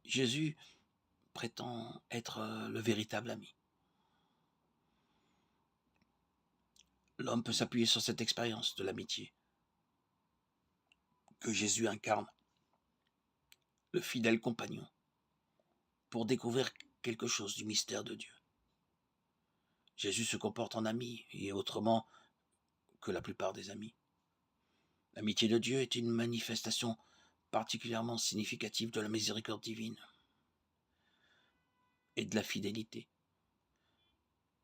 Jésus prétend être le véritable ami. L'homme peut s'appuyer sur cette expérience de l'amitié que Jésus incarne, le fidèle compagnon, pour découvrir quelque chose du mystère de Dieu. Jésus se comporte en ami et autrement que la plupart des amis. L'amitié de Dieu est une manifestation particulièrement significative de la miséricorde divine et de la fidélité.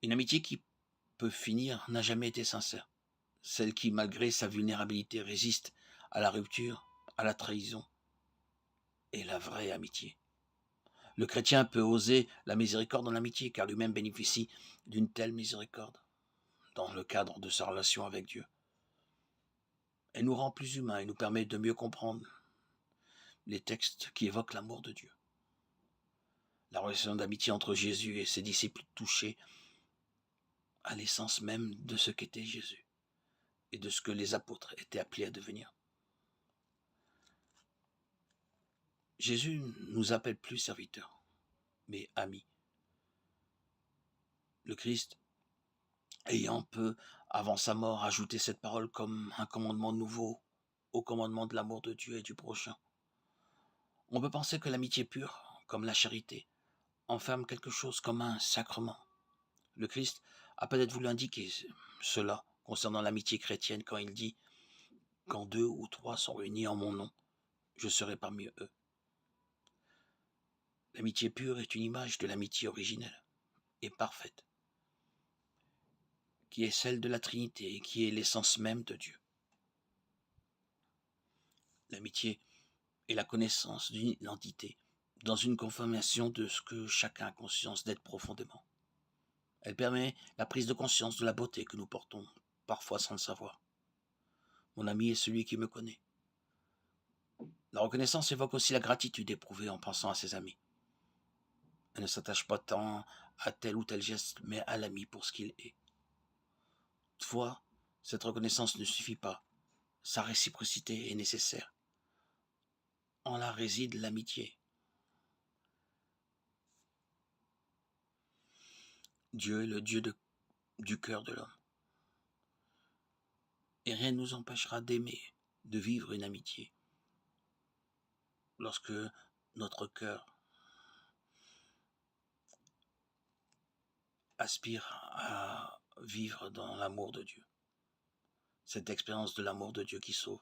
Une amitié qui peut finir n'a jamais été sincère. Celle qui, malgré sa vulnérabilité, résiste à la rupture, à la trahison, est la vraie amitié. Le chrétien peut oser la miséricorde dans l'amitié, car lui-même bénéficie d'une telle miséricorde dans le cadre de sa relation avec Dieu. Elle nous rend plus humains et nous permet de mieux comprendre les textes qui évoquent l'amour de Dieu. La relation d'amitié entre Jésus et ses disciples touchait à l'essence même de ce qu'était Jésus et de ce que les apôtres étaient appelés à devenir. Jésus nous appelle plus serviteurs, mais amis. Le Christ, ayant peu avant sa mort ajouté cette parole comme un commandement nouveau au commandement de l'amour de Dieu et du prochain. On peut penser que l'amitié pure, comme la charité, enferme quelque chose comme un sacrement. Le Christ a peut-être voulu indiquer cela concernant l'amitié chrétienne quand il dit « Quand 2 ou 3 sont réunis en mon nom, je serai parmi eux ». L'amitié pure est une image de l'amitié originelle et parfaite, qui est celle de la Trinité et qui est l'essence même de Dieu. L'amitié est la connaissance d'une identité dans une confirmation de ce que chacun a conscience d'être profondément. Elle permet la prise de conscience de la beauté que nous portons, parfois sans le savoir. Mon ami est celui qui me connaît. La reconnaissance évoque aussi la gratitude éprouvée en pensant à ses amis. Elle ne s'attache pas tant à tel ou tel geste, mais à l'ami pour ce qu'il est. Toutefois, cette reconnaissance ne suffit pas. Sa réciprocité est nécessaire. En là réside l'amitié. Dieu est le Dieu du cœur de l'homme. Et rien ne nous empêchera d'aimer, de vivre une amitié. Lorsque notre cœur aspire à vivre dans l'amour de Dieu. Cette expérience de l'amour de Dieu qui sauve,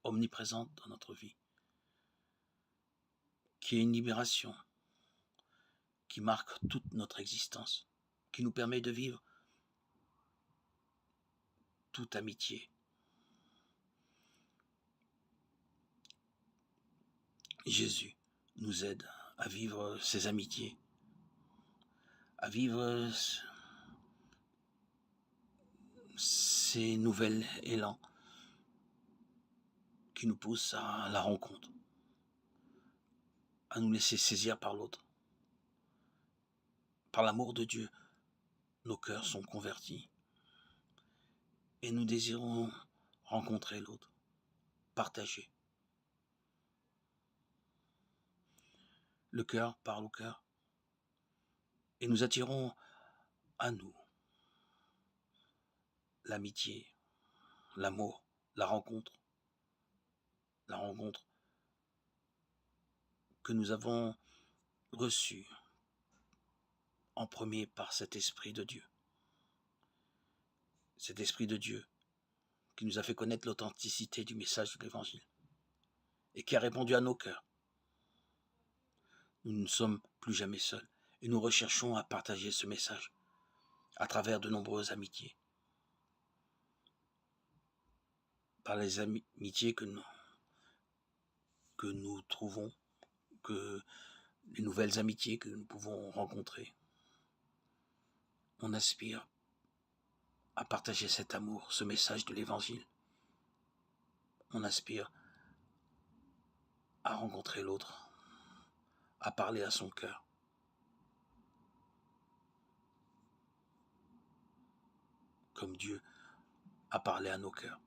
omniprésente dans notre vie, qui est une libération, qui marque toute notre existence, qui nous permet de vivre toute amitié. Jésus nous aide à vivre ces amitiés, à vivre ces nouvelles élans qui nous poussent à la rencontre, à nous laisser saisir par l'autre. Par l'amour de Dieu, nos cœurs sont convertis et nous désirons rencontrer l'autre, partager. Le cœur parle au cœur et nous attirons à nous l'amitié, l'amour, la rencontre que nous avons reçue en premier par cet Esprit de Dieu. Cet Esprit de Dieu qui nous a fait connaître l'authenticité du message de l'Évangile et qui a répondu à nos cœurs. Nous ne sommes plus jamais seuls et nous recherchons à partager ce message à travers de nombreuses amitiés. Par les amitiés que nous trouvons, que les nouvelles amitiés que nous pouvons rencontrer, on aspire à partager cet amour, ce message de l'Évangile. On aspire à rencontrer l'autre, à parler à son cœur. Comme Dieu a parlé à nos cœurs.